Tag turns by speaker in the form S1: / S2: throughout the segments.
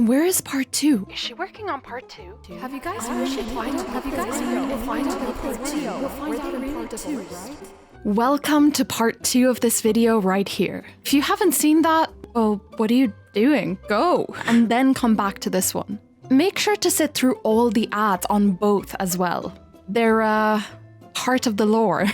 S1: Where is part 2?
S2: Is she working on part 2?
S1: Have you guys heard? Have you guys heard? We'll find out in part 2. We'll find out in part 2, right? Welcome to part 2 of this video right here. If you haven't seen that, well, what are you doing? Go! And then come back to this one. Make sure to sit through all the ads on both as well. They're, part of the lore.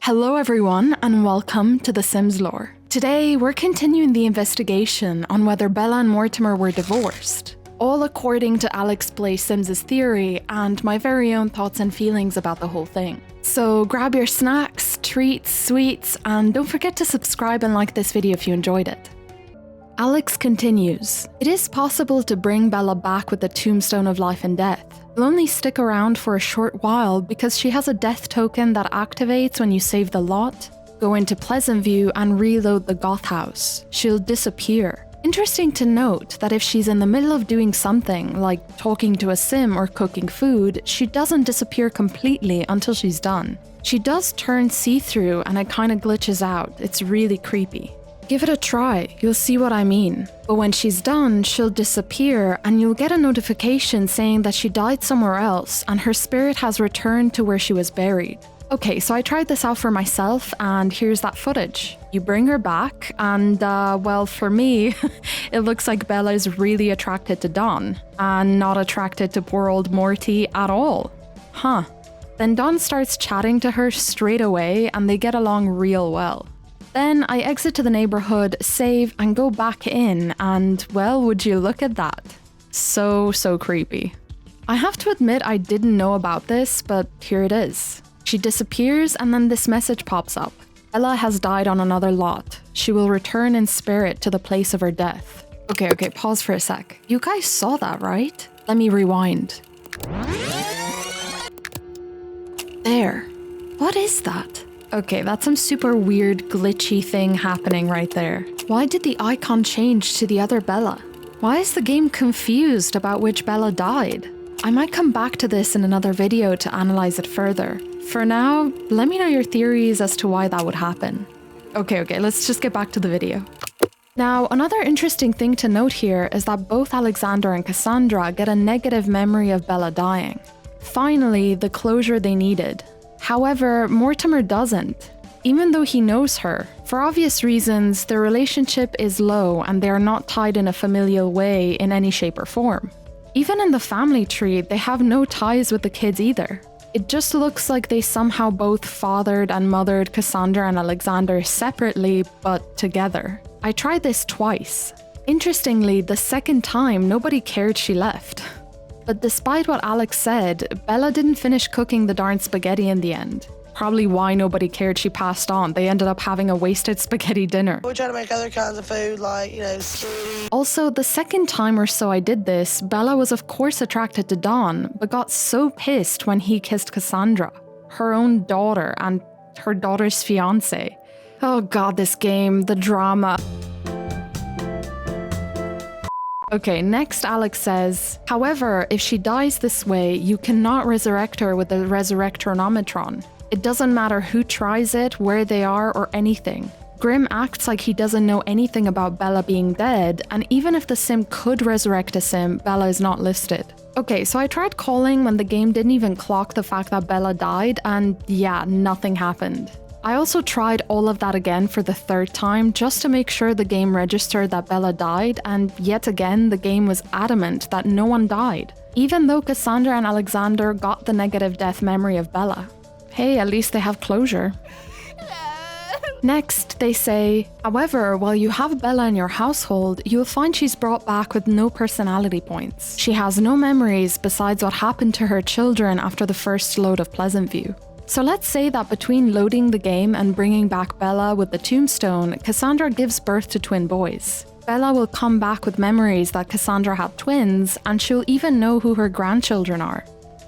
S1: Hello everyone, and welcome to The Sims lore. Today, we're continuing the investigation on whether Bella and Mortimer were divorced. All according to Alex Blay Sims' theory and my very own thoughts and feelings about the whole thing. So grab your snacks, treats, sweets, and don't forget to subscribe and like this video if you enjoyed it. Alex continues, it is possible to bring Bella back with the Tombstone of Life and Death. She'll only stick around for a short while because she has a death token that activates when you save the lot, go into Pleasant View and reload the Goth house. She'll disappear. Interesting to note that if she's in the middle of doing something, like talking to a sim or cooking food, she doesn't disappear completely until she's done. She does turn see-through and it kinda glitches out. It's really creepy. Give it a try, you'll see what I mean. But when she's done, she'll disappear and you'll get a notification saying that she died somewhere else and her spirit has returned to where she was buried. Okay, so I tried this out for myself and here's that footage. You bring her back and, well, for me, it looks like Bella is really attracted to Dawn and not attracted to poor old Morty at all. Huh. Then Dawn starts chatting to her straight away and they get along real well. Then I exit to the neighborhood, save, and go back in, and well, would you look at that? So creepy. I have to admit I didn't know about this, but here it is. She disappears and then this message pops up. Bella has died on another lot. She will return in spirit to the place of her death. Okay, pause for a sec. You guys saw that, right? Let me rewind. There. What is that? Okay, that's some super weird glitchy thing happening right there. Why did the icon change to the other Bella? Why is the game confused about which Bella died? I might come back to this in another video to analyze it further. For now, let me know your theories as to why that would happen. Okay, let's just get back to the video. Now, another interesting thing to note here is that both Alexander and Cassandra get a negative memory of Bella dying. Finally, the closure they needed. However, Mortimer doesn't, even though he knows her. For obvious reasons, their relationship is low and they are not tied in a familial way in any shape or form. Even in the family tree, they have no ties with the kids either. It just looks like they somehow both fathered and mothered Cassandra and Alexander separately, but together. I tried this twice. Interestingly, the second time, nobody cared she left. But despite what Alex said, Bella didn't finish cooking the darn spaghetti in the end. Probably why nobody cared she passed on. They ended up having a wasted spaghetti dinner.
S3: We're trying to make other kinds of food, like, spaghetti.
S1: Also, the second time or so I did this, Bella was of course attracted to Dawn, but got so pissed when he kissed Cassandra, her own daughter, and her daughter's fiancé. Oh god, this game, the drama. Okay, next Alex says, however, if she dies this way, you cannot resurrect her with the Resurrectronometron. It doesn't matter who tries it, where they are, or anything. Grimm acts like he doesn't know anything about Bella being dead, and even if the sim could resurrect a sim, Bella is not listed. Okay, so I tried calling when the game didn't even clock the fact that Bella died, and yeah, nothing happened. I also tried all of that again for the third time just to make sure the game registered that Bella died, and yet again the game was adamant that no one died, even though Cassandra and Alexander got the negative death memory of Bella. Hey, at least they have closure. Next, they say, however, while you have Bella in your household, you'll find she's brought back with no personality points. She has no memories besides what happened to her children after the first load of Pleasant View. So let's say that between loading the game and bringing back Bella with the tombstone, Cassandra gives birth to twin boys. Bella will come back with memories that Cassandra had twins, and she'll even know who her grandchildren are.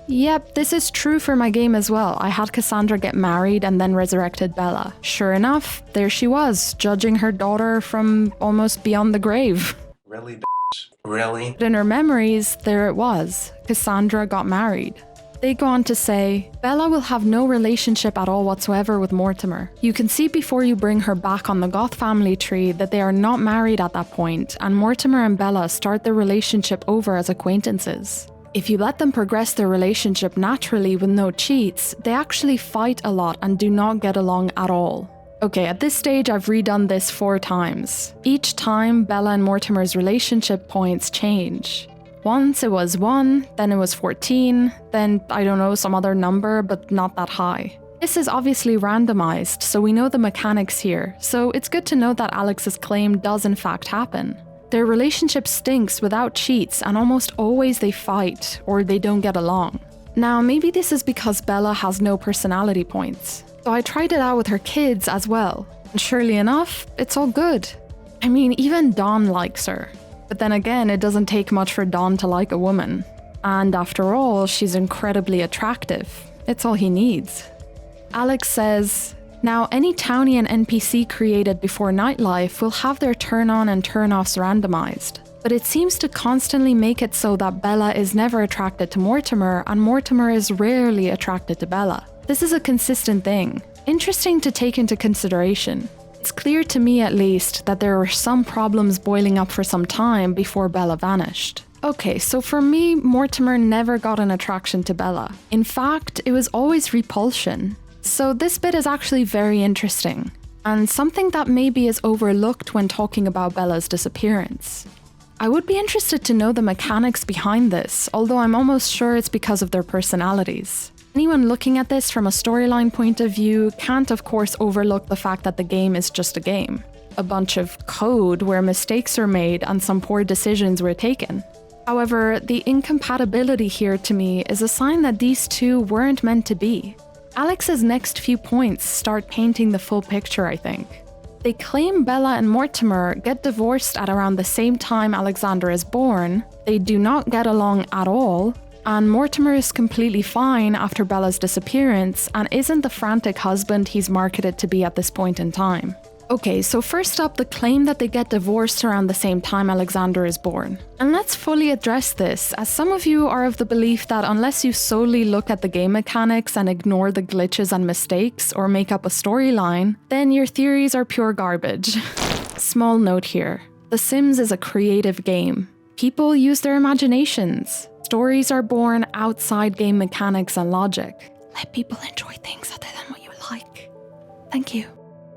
S1: Yep, this is true for my game as well. I had Cassandra get married and then resurrected Bella. Sure enough, there she was, judging her daughter from almost beyond the grave.
S4: Really, bitch? Really?
S1: But in her memories, there it was. Cassandra got married. They go on to say, Bella will have no relationship at all whatsoever with Mortimer. You can see before you bring her back on the Goth family tree that they are not married at that point, and Mortimer and Bella start their relationship over as acquaintances. If you let them progress their relationship naturally with no cheats, they actually fight a lot and do not get along at all. Okay, at this stage I've redone this 4 times. Each time, Bella and Mortimer's relationship points change. Once it was 1, then it was 14, then I don't know, some other number, but not that high. This is obviously randomized, so we know the mechanics here, so it's good to know that Alex's claim does in fact happen. Their relationship stinks without cheats, and almost always they fight, or they don't get along. Now, maybe this is because Bella has no personality points. So I tried it out with her kids as well, and surely enough, it's all good. I mean, even Dawn likes her. But then again, it doesn't take much for Dawn to like a woman. And after all, she's incredibly attractive. It's all he needs. Alex says, now any townie and NPC created before Nightlife will have their turn-on and turn-offs randomized. But it seems to constantly make it so that Bella is never attracted to Mortimer, and Mortimer is rarely attracted to Bella. This is a consistent thing. Interesting to take into consideration. It's clear to me at least that there were some problems boiling up for some time before Bella vanished. Okay, so for me, Mortimer never got an attraction to Bella. In fact, it was always repulsion. So this bit is actually very interesting, and something that maybe is overlooked when talking about Bella's disappearance. I would be interested to know the mechanics behind this, although I'm almost sure it's because of their personalities. Anyone looking at this from a storyline point of view can't of course overlook the fact that the game is just a game. A bunch of code where mistakes are made and some poor decisions were taken. However, the incompatibility here to me is a sign that these two weren't meant to be. Alex's next few points start painting the full picture, I think. They claim Bella and Mortimer get divorced at around the same time Alexander is born, they do not get along at all, and Mortimer is completely fine after Bella's disappearance and isn't the frantic husband he's marketed to be at this point in time. Okay, so first up, the claim that they get divorced around the same time Alexander is born. And let's fully address this, as some of you are of the belief that unless you solely look at the game mechanics and ignore the glitches and mistakes or make up a storyline, then your theories are pure garbage. Small note here. The Sims is a creative game. People use their imaginations. Stories are born outside game mechanics and logic. Let people enjoy things other than what you like. Thank you.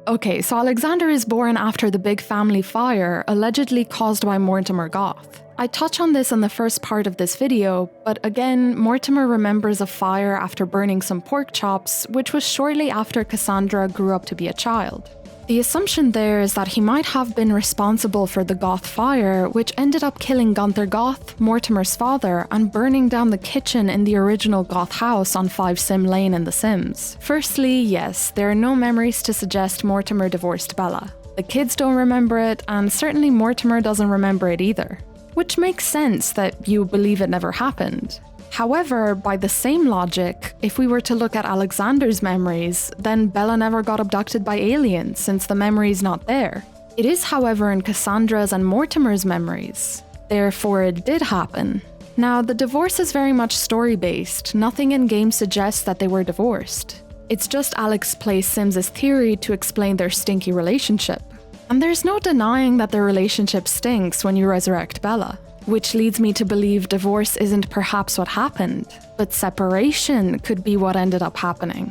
S1: Okay, so Alexander is born after the big family fire, allegedly caused by Mortimer Goth. I touch on this in the first part of this video, but again, Mortimer remembers a fire after burning some pork chops, which was shortly after Cassandra grew up to be a child. The assumption there is that he might have been responsible for the Goth fire, which ended up killing Gunther Goth, Mortimer's father, and burning down the kitchen in the original Goth house on 5 Sim Lane in The Sims. Firstly, yes, there are no memories to suggest Mortimer divorced Bella. The kids don't remember it, and certainly Mortimer doesn't remember it either. Which makes sense that you believe it never happened. However, by the same logic, if we were to look at Alexander's memories, then Bella never got abducted by aliens since the memory's not there. It is, however, in Cassandra's and Mortimer's memories. Therefore, it did happen. Now, the divorce is very much story-based. Nothing in-game suggests that they were divorced. It's just Alex plays Sims' theory to explain their stinky relationship. And there's no denying that their relationship stinks when you resurrect Bella. Which leads me to believe divorce isn't perhaps what happened, but separation could be what ended up happening.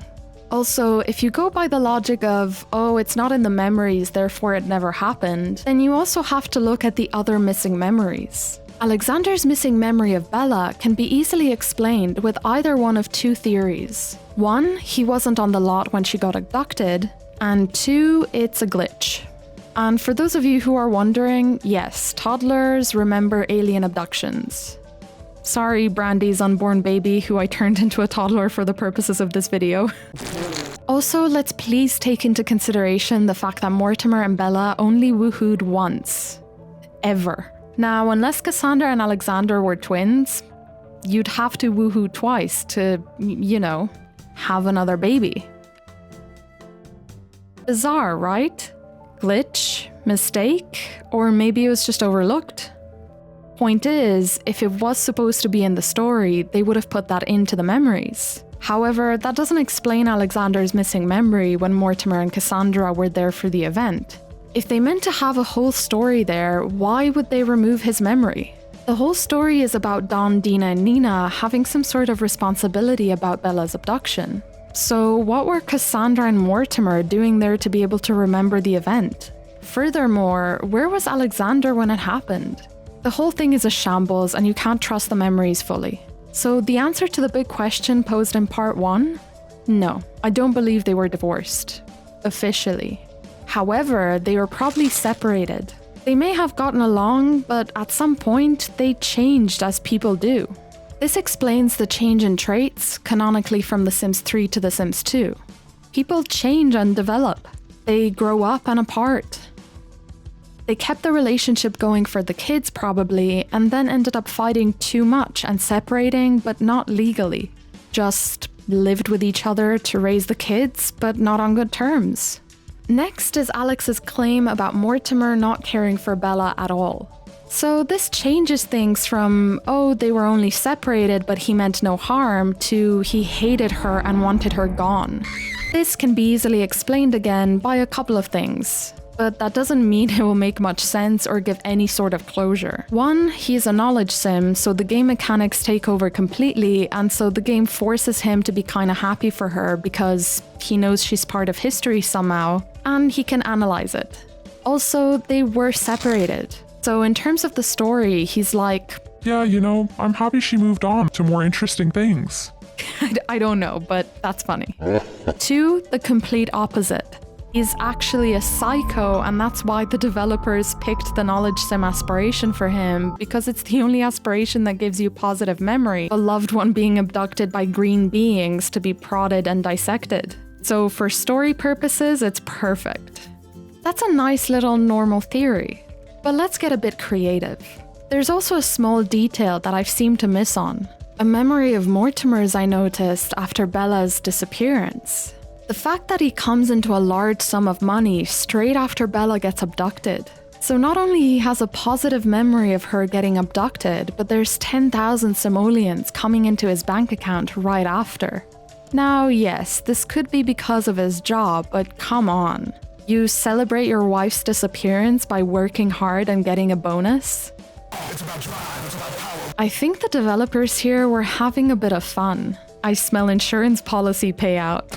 S1: Also, if you go by the logic of, oh, it's not in the memories, therefore it never happened, then you also have to look at the other missing memories. Alexander's missing memory of Bella can be easily explained with either one of 2 theories. 1, he wasn't on the lot when she got abducted, and 2, it's a glitch. And for those of you who are wondering, yes, toddlers remember alien abductions. Sorry, Brandy's unborn baby, who I turned into a toddler for the purposes of this video. Also, let's please take into consideration the fact that Mortimer and Bella only woohooed once. Ever. Now, unless Cassandra and Alexander were twins, you'd have to woohoo twice to, you know, have another baby. Bizarre, right? Glitch? Mistake? Or maybe it was just overlooked? Point is, if it was supposed to be in the story, they would have put that into the memories. However, that doesn't explain Alexander's missing memory when Mortimer and Cassandra were there for the event. If they meant to have a whole story there, why would they remove his memory? The whole story is about Don, Dina, and Nina having some sort of responsibility about Bella's abduction. So what were Cassandra and Mortimer doing there to be able to remember the event? Furthermore, where was Alexander when it happened? The whole thing is a shambles and you can't trust the memories fully. So the answer to the big question posed in part 1? No, I don't believe they were divorced. Officially. However, they were probably separated. They may have gotten along, but at some point, they changed as people do. This explains the change in traits, canonically from The Sims 3 to The Sims 2. People change and develop. They grow up and apart. They kept the relationship going for the kids probably, and then ended up fighting too much and separating, but not legally. Just lived with each other to raise the kids, but not on good terms. Next is Alex's claim about Mortimer not caring for Bella at all. So this changes things from, oh, they were only separated but he meant no harm, to he hated her and wanted her gone. This can be easily explained again by a couple of things. But that doesn't mean it will make much sense or give any sort of closure. One, he's a knowledge sim, so the game mechanics take over completely, and so the game forces him to be kinda happy for her because he knows she's part of history somehow, and he can analyze it. Also, they were separated. So in terms of the story, he's like,
S2: yeah, you know, I'm happy she moved on to more interesting things.
S1: I don't know, but that's funny. 2, the complete opposite. He's actually a psycho, and that's why the developers picked the knowledge sim aspiration for him, because it's the only aspiration that gives you positive memory, a loved one being abducted by green beings to be prodded and dissected. So for story purposes, it's perfect. That's a nice little normal theory. But let's get a bit creative. There's also a small detail that I've seemed to miss on. A memory of Mortimer's I noticed after Bella's disappearance. The fact that he comes into a large sum of money straight after Bella gets abducted. So not only he has a positive memory of her getting abducted, but there's 10,000 simoleons coming into his bank account right after. Now, yes, this could be because of his job, but come on. You celebrate your wife's disappearance by working hard and getting a bonus?
S2: It's about drive, it's about power.
S1: I think the developers here were having a bit of fun. I smell insurance policy payout.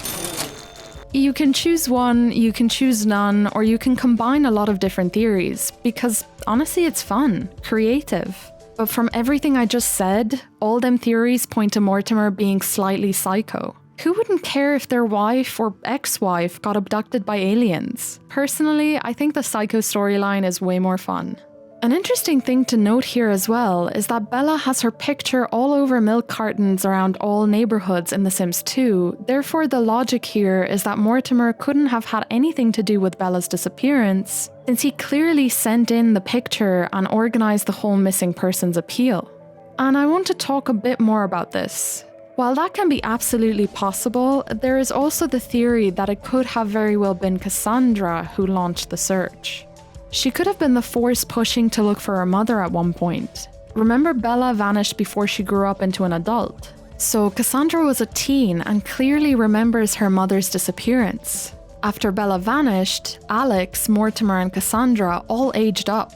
S1: You can choose one, you can choose none, or you can combine a lot of different theories, because honestly it's fun, creative. But from everything I just said, all them theories point to Mortimer being slightly psycho. Who wouldn't care if their wife or ex-wife got abducted by aliens? Personally, I think the psycho storyline is way more fun. An interesting thing to note here as well is that Bella has her picture all over milk cartons around all neighborhoods in The Sims 2, therefore the logic here is that Mortimer couldn't have had anything to do with Bella's disappearance, since he clearly sent in the picture and organized the whole missing persons appeal. And I want to talk a bit more about this. While that can be absolutely possible, there is also the theory that it could have very well been Cassandra who launched the search. She could have been the force pushing to look for her mother at one point. Remember, Bella vanished before she grew up into an adult. So Cassandra was a teen and clearly remembers her mother's disappearance. After Bella vanished, Alex, Mortimer and Cassandra all aged up.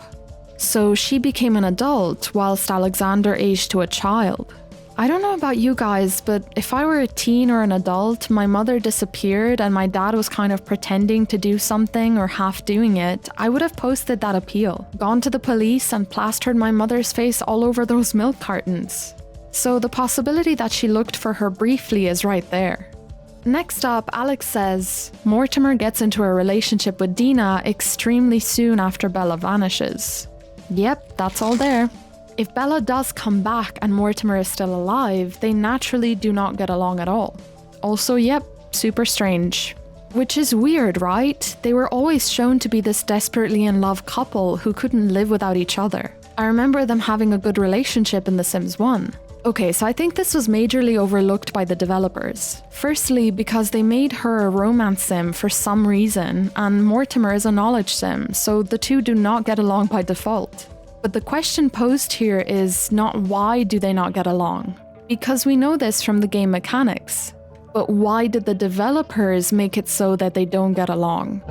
S1: So she became an adult whilst Alexander aged to a child. I don't know about you guys, but if I were a teen or an adult, my mother disappeared and my dad was kind of pretending to do something or half doing it, I would have posted that appeal, gone to the police and plastered my mother's face all over those milk cartons. So the possibility that she looked for her briefly is right there. Next up, Alex says, Mortimer gets into a relationship with Dina extremely soon after Bella vanishes. Yep, that's all there. If Bella does come back and Mortimer is still alive, they naturally do not get along at all. Also, yep, super strange. Which is weird, right? They were always shown to be this desperately in love couple who couldn't live without each other. I remember them having a good relationship in The Sims 1. Okay, so I think this was majorly overlooked by the developers. Firstly, because they made her a romance sim for some reason, and Mortimer is a knowledge sim, so the two do not get along by default. But the question posed here is not why do they not get along, because we know this from the game mechanics. But why did the developers make it so that they don't get along?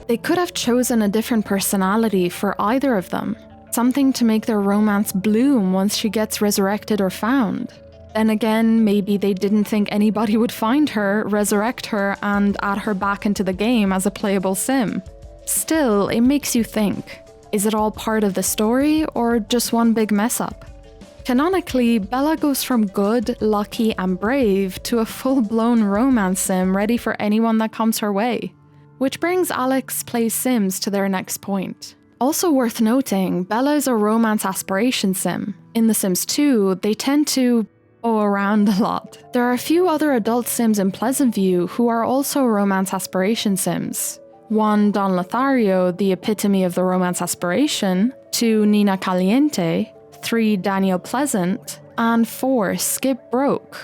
S1: They could have chosen a different personality for either of them. Something to make their romance bloom once she gets resurrected or found. Then again, maybe they didn't think anybody would find her, resurrect her, and add her back into the game as a playable sim. Still, it makes you think. Is it all part of the story, or just one big mess up? Canonically, Bella goes from good, lucky, and brave to a full-blown romance sim ready for anyone that comes her way. Which brings Alex plays Sims to their next point. Also worth noting, Bella is a romance aspiration sim. In The Sims 2, they tend to go around a lot. There are a few other adult sims in Pleasant View who are also romance aspiration sims. 1, Don Lothario, the epitome of the romance aspiration, 2, Nina Caliente, 3, Daniel Pleasant, and 4, Skip Broke.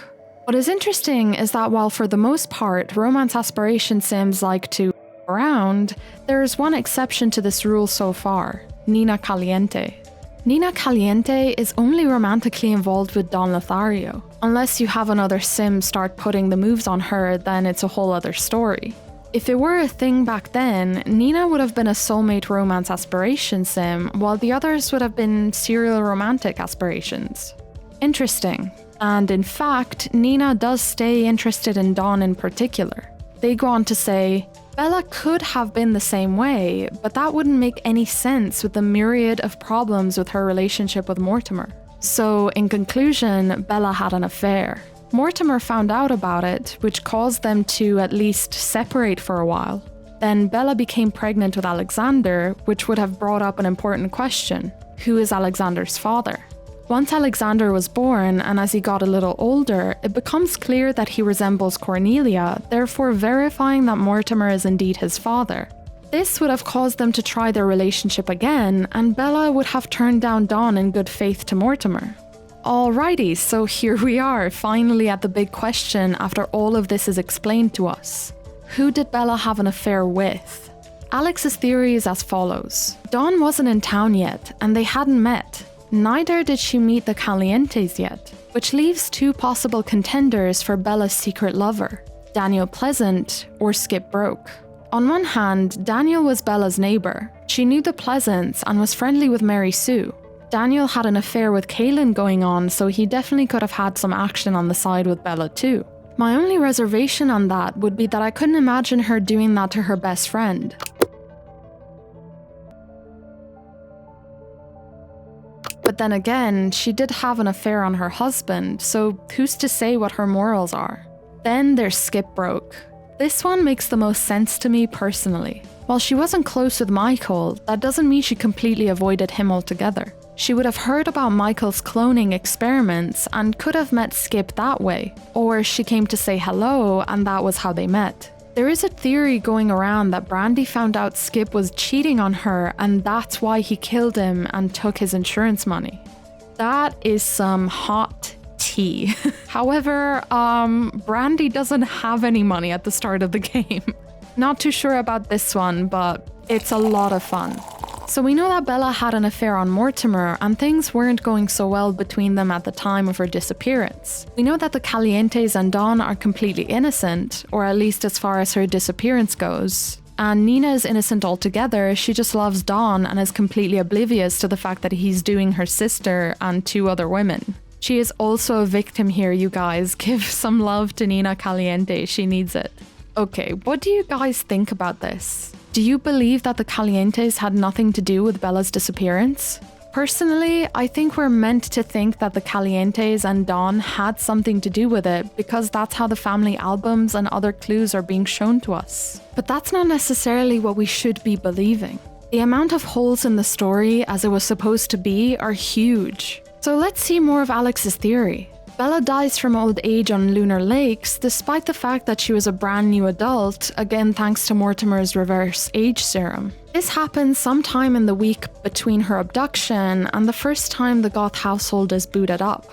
S1: What is interesting is that while for the most part romance aspiration sims like to around, there is one exception to this rule so far, Nina Caliente. Nina Caliente is only romantically involved with Don Lothario. Unless you have another sim start putting the moves on her, then it's a whole other story. If it were a thing back then, Nina would have been a soulmate romance aspiration sim, while the others would have been serial romantic aspirations. Interesting. And in fact, Nina does stay interested in Don in particular. They go on to say, Bella could have been the same way, but that wouldn't make any sense with the myriad of problems with her relationship with Mortimer. So, in conclusion, Bella had an affair. Mortimer found out about it, which caused them to at least separate for a while. Then Bella became pregnant with Alexander, which would have brought up an important question. Who is Alexander's father? Once Alexander was born, and as he got a little older, it becomes clear that he resembles Cornelia, therefore verifying that Mortimer is indeed his father. This would have caused them to try their relationship again, and Bella would have turned down Don in good faith to Mortimer. Alrighty, so here we are, finally at the big question after all of this is explained to us. Who did Bella have an affair with? Alex's theory is as follows. Don wasn't in town yet, and they hadn't met. Neither did she meet the Calientes yet, which leaves 2 possible contenders for Bella's secret lover, Daniel Pleasant or Skip Broke. On one hand, Daniel was Bella's neighbor. She knew the Pleasants and was friendly with Mary Sue. Daniel had an affair with Kaylin going on, so he definitely could have had some action on the side with Bella too. My only reservation on that would be that I couldn't imagine her doing that to her best friend. But then again, she did have an affair on her husband, so who's to say what her morals are? Then there's Skip Broke. This one makes the most sense to me personally. While she wasn't close with Michael, that doesn't mean she completely avoided him altogether. She would have heard about Michael's cloning experiments and could have met Skip that way, or she came to say hello and that was how they met. There is a theory going around that Brandy found out Skip was cheating on her and that's why he killed him and took his insurance money. That is some hot tea. However, Brandy doesn't have any money at the start of the game. Not too sure about this one, but it's a lot of fun. So we know that Bella had an affair on Mortimer and things weren't going so well between them at the time of her disappearance. We know that the Calientes and Don are completely innocent, or at least as far as her disappearance goes. And Nina is innocent altogether, she just loves Don and is completely oblivious to the fact that he's doing her sister and 2 other women. She is also a victim here, you guys. Give some love to Nina Caliente, she needs it. Okay, what do you guys think about this? Do you believe that the Calientes had nothing to do with Bella's disappearance? Personally, I think we're meant to think that the Calientes and Don had something to do with it because that's how the family albums and other clues are being shown to us. But that's not necessarily what we should be believing. The amount of holes in the story as it was supposed to be are huge. So let's see more of Alex's theory. Bella dies from old age on Lunar Lakes, despite the fact that she was a brand new adult, again thanks to Mortimer's reverse age serum. This happens sometime in the week between her abduction and the first time the Goth household is booted up.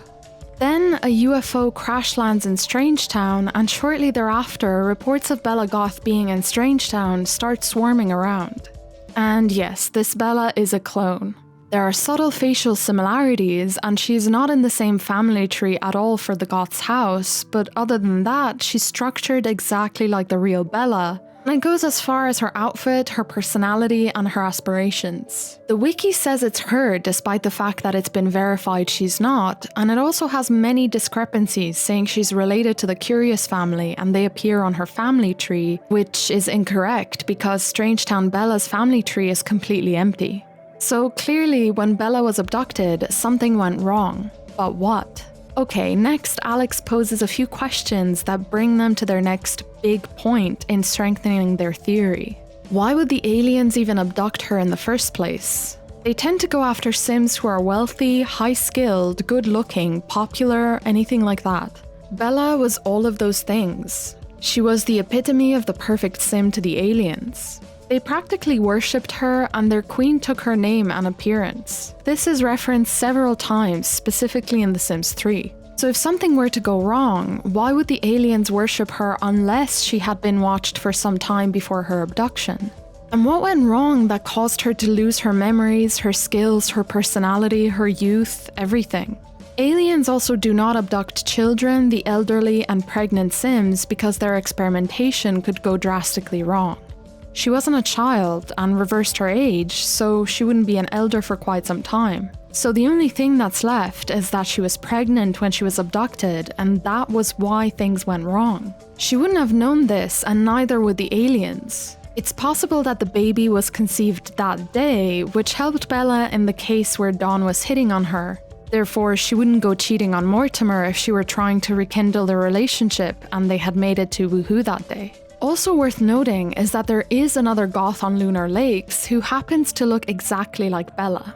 S1: Then a UFO crash lands in Strangetown, and shortly thereafter, reports of Bella Goth being in Strangetown start swarming around. And yes, this Bella is a clone. There are subtle facial similarities, and she's not in the same family tree at all for the Goth's house, but other than that, she's structured exactly like the real Bella, and it goes as far as her outfit, her personality, and her aspirations. The wiki says it's her despite the fact that it's been verified she's not, and it also has many discrepancies saying she's related to the Curious family and they appear on her family tree, which is incorrect because Strangetown Bella's family tree is completely empty. So clearly, when Bella was abducted, something went wrong. But what? Okay, next Alex poses a few questions that bring them to their next big point in strengthening their theory. Why would the aliens even abduct her in the first place? They tend to go after Sims who are wealthy, high-skilled, good-looking, popular, anything like that. Bella was all of those things. She was the epitome of the perfect Sim to the aliens. They practically worshipped her, and their queen took her name and appearance. This is referenced several times, specifically in The Sims 3. So if something were to go wrong, why would the aliens worship her unless she had been watched for some time before her abduction? And what went wrong that caused her to lose her memories, her skills, her personality, her youth, everything? Aliens also do not abduct children, the elderly, and pregnant Sims because their experimentation could go drastically wrong. She wasn't a child and reversed her age, so she wouldn't be an elder for quite some time. So the only thing that's left is that she was pregnant when she was abducted, and that was why things went wrong. She wouldn't have known this, and neither would the aliens. It's possible that the baby was conceived that day, which helped Bella in the case where Dawn was hitting on her. Therefore, she wouldn't go cheating on Mortimer if she were trying to rekindle their relationship and they had made it to Woohoo that day. Also worth noting is that there is another Goth on Lunar Lakes who happens to look exactly like Bella.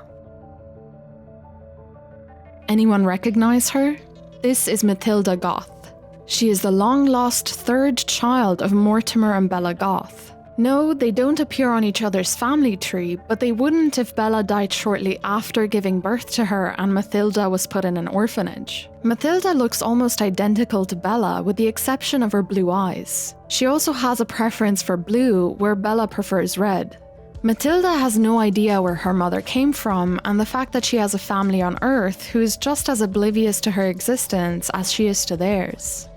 S1: Anyone recognize her? This is Matilda Goth. She is the long-lost third child of Mortimer and Bella Goth. No, they don't appear on each other's family tree, but they wouldn't if Bella died shortly after giving birth to her and Matilda was put in an orphanage. Matilda looks almost identical to Bella with the exception of her blue eyes. She also has a preference for blue, where Bella prefers red. Matilda has no idea where her mother came from, and the fact that she has a family on Earth who is just as oblivious to her existence as she is to theirs.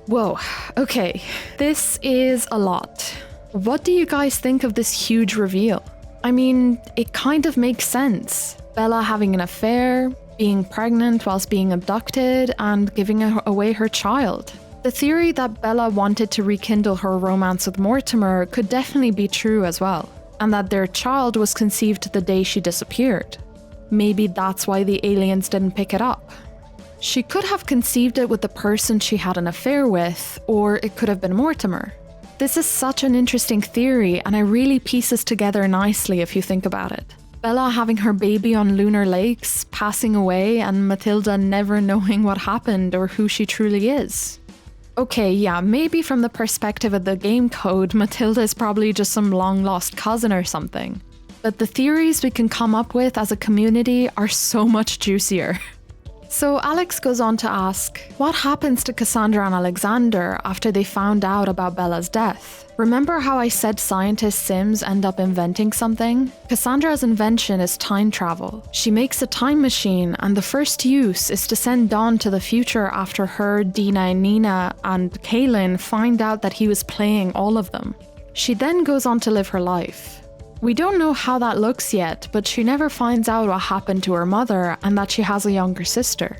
S1: Whoa, okay, this is a lot. What do you guys think of this huge reveal? I mean, it kind of makes sense. Bella having an affair, being pregnant whilst being abducted, and giving away her child. The theory that Bella wanted to rekindle her romance with Mortimer could definitely be true as well, and that their child was conceived the day she disappeared. Maybe that's why the aliens didn't pick it up. She could have conceived it with the person she had an affair with, or it could have been Mortimer. This is such an interesting theory, and it really pieces together nicely if you think about it. Bella having her baby on Lunar Lakes, passing away, and Matilda never knowing what happened or who she truly is. Okay, yeah, maybe from the perspective of the game code, Matilda is probably just some long-lost cousin or something. But the theories we can come up with as a community are so much juicier. So Alex goes on to ask, what happens to Cassandra and Alexander after they found out about Bella's death? Remember how I said scientist Sims end up inventing something? Cassandra's invention is time travel. She makes a time machine, and the first use is to send Dawn to the future after her, Dina and Nina, and Kaylin find out that he was playing all of them. She then goes on to live her life. We don't know how that looks yet, but she never finds out what happened to her mother and that she has a younger sister.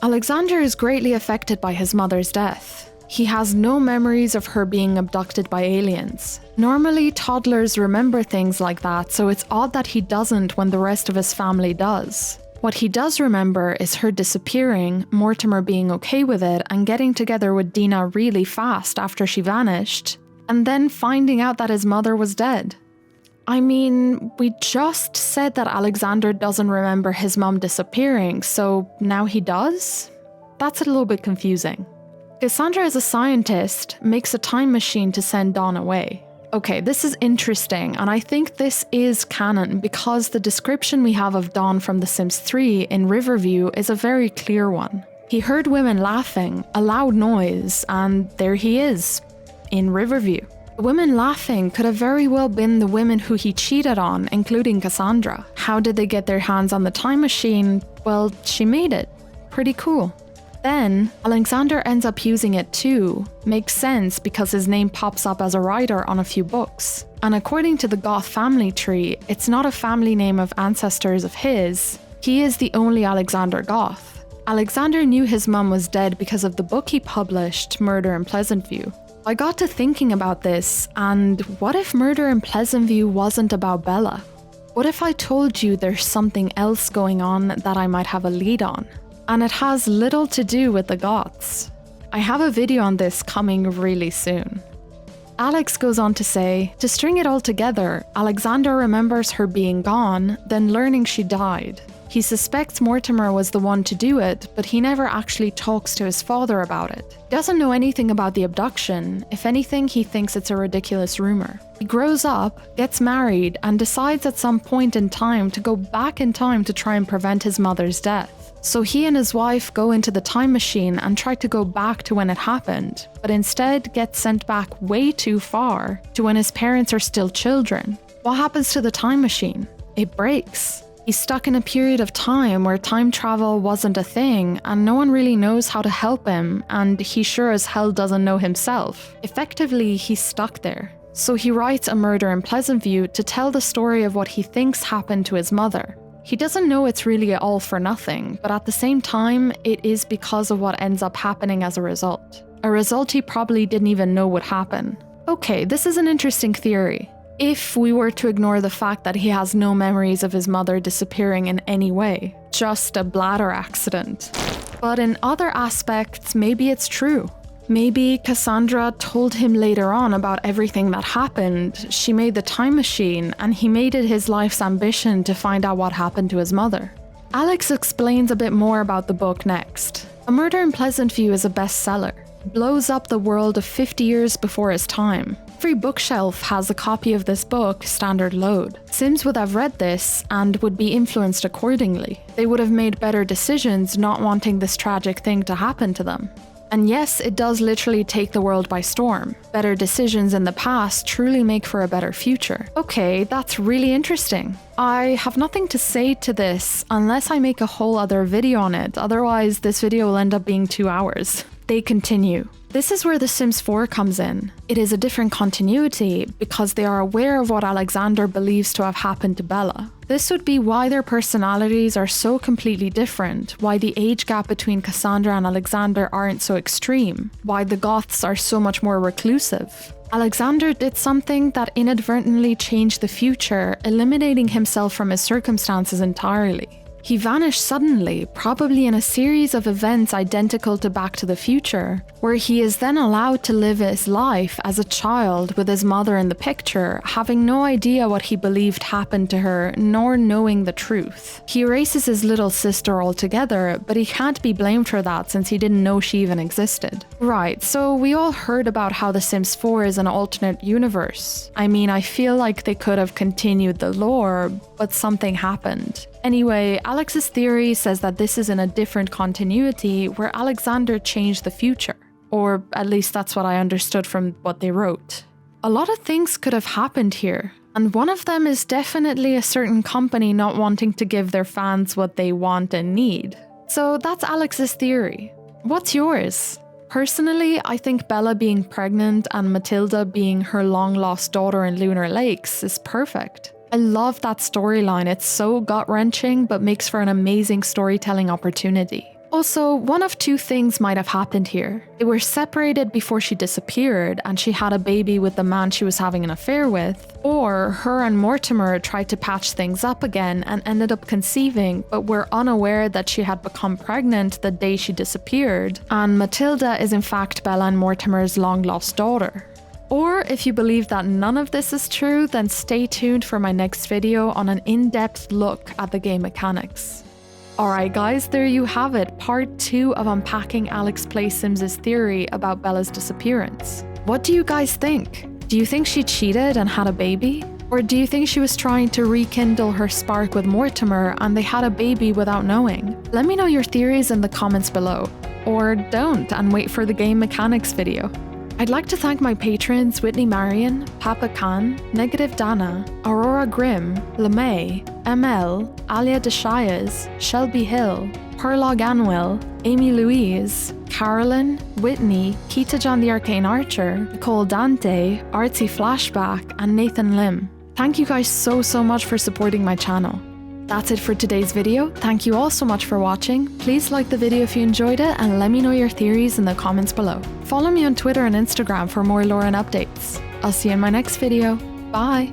S1: Alexander is greatly affected by his mother's death. He has no memories of her being abducted by aliens. Normally, toddlers remember things like that, so it's odd that he doesn't when the rest of his family does. What he does remember is her disappearing, Mortimer being okay with it, and getting together with Dina really fast after she vanished, and then finding out that his mother was dead. I mean, we just said that Alexander doesn't remember his mom disappearing, so now he does? That's a little bit confusing. Cassandra is a scientist, makes a time machine to send Dawn away. Okay, this is interesting, and I think this is canon because the description we have of Dawn from The Sims 3 in Riverview is a very clear one. He heard women laughing, a loud noise, and there he is, in Riverview. The women laughing could have very well been the women who he cheated on, including Cassandra. How did they get their hands on the time machine? Well, she made it. Pretty cool. Then, Alexander ends up using it too. Makes sense because his name pops up as a writer on a few books. And according to the Goth family tree, it's not a family name of ancestors of his. He is the only Alexander Goth. Alexander knew his mum was dead because of the book he published, Murder in Pleasantview. I got to thinking about this, and what if Murder in Pleasantview wasn't about Bella? What if I told you there's something else going on that I might have a lead on? And it has little to do with the Goths. I have a video on this coming really soon. Alex goes on to say, to string it all together, Alexander remembers her being gone, then learning she died. He suspects Mortimer was the one to do it, but he never actually talks to his father about it. He doesn't know anything about the abduction. If anything, he thinks it's a ridiculous rumor. He grows up, gets married, and decides at some point in time to go back in time to try and prevent his mother's death. So he and his wife go into the time machine and try to go back to when it happened, but instead get sent back way too far to when his parents are still children. What happens to the time machine? It breaks. He's stuck in a period of time where time travel wasn't a thing and no one really knows how to help him, and he sure as hell doesn't know himself. Effectively, he's stuck there. So he writes A Murder in Pleasantview to tell the story of what he thinks happened to his mother. He doesn't know it's really all for nothing, but at the same time, it is because of what ends up happening as a result. A result he probably didn't even know would happen. Okay, this is an interesting theory. If we were to ignore the fact that he has no memories of his mother disappearing in any way, just a bladder accident. But in other aspects, maybe it's true. Maybe Cassandra told him later on about everything that happened. She made the time machine, and he made it his life's ambition to find out what happened to his mother. Alex explains a bit more about the book next. A Murder in Pleasantview is a bestseller. It blows up the world of 50 years before his time. Every bookshelf has a copy of this book, standard load. Sims would have read this and would be influenced accordingly. They would have made better decisions not wanting this tragic thing to happen to them. And yes, it does literally take the world by storm. Better decisions in the past truly make for a better future. Okay, that's really interesting. I have nothing to say to this unless I make a whole other video on it, otherwise this video will end up being 2 hours. They continue. This is where The Sims 4 comes in. It is a different continuity because they are aware of what Alexander believes to have happened to Bella. This would be why their personalities are so completely different, why the age gap between Cassandra and Alexander aren't so extreme, why the Goths are so much more reclusive. Alexander did something that inadvertently changed the future, eliminating himself from his circumstances entirely. He vanished suddenly, probably in a series of events identical to Back to the Future, where he is then allowed to live his life as a child with his mother in the picture, having no idea what he believed happened to her, nor knowing the truth. He erases his little sister altogether, but he can't be blamed for that since he didn't know she even existed. Right, so we all heard about how The Sims 4 is an alternate universe. I mean, I feel like they could have continued the lore, but something happened. Anyway, Alex's theory says that this is in a different continuity where Alexander changed the future. Or at least that's what I understood from what they wrote. A lot of things could have happened here, and one of them is definitely a certain company not wanting to give their fans what they want and need. So that's Alex's theory. What's yours? Personally, I think Bella being pregnant and Matilda being her long-lost daughter in Lunar Lakes is perfect. I love that storyline, it's so gut-wrenching but makes for an amazing storytelling opportunity. Also, one of two things might have happened here. They were separated before she disappeared and she had a baby with the man she was having an affair with, or her and Mortimer tried to patch things up again and ended up conceiving but were unaware that she had become pregnant the day she disappeared, and Matilda is in fact Bella and Mortimer's long-lost daughter. Or if you believe that none of this is true, then stay tuned for my next video on an in-depth look at the game mechanics. Alright guys, there you have it, part 2 of unpacking Alex Plays Sims' theory about Bella's disappearance. What do you guys think? Do you think she cheated and had a baby? Or do you think she was trying to rekindle her spark with Mortimer and they had a baby without knowing? Let me know your theories in the comments below. Or don't and wait for the game mechanics video. I'd like to thank my patrons Whitney Marion, Papa Khan, Negative Dana, Aurora Grimm, LeMay, ML, Alia Deshayas, Shelby Hill, Perlog Anwil, Amy Louise, Carolyn, Whitney, Keita John the Arcane Archer, Nicole Dante, Artsy Flashback, and Nathan Lim. Thank you guys so much for supporting my channel. That's it for today's video. Thank you all so much for watching. Please like the video if you enjoyed it and let me know your theories in the comments below. Follow me on Twitter and Instagram for more lore and updates. I'll see you in my next video. Bye!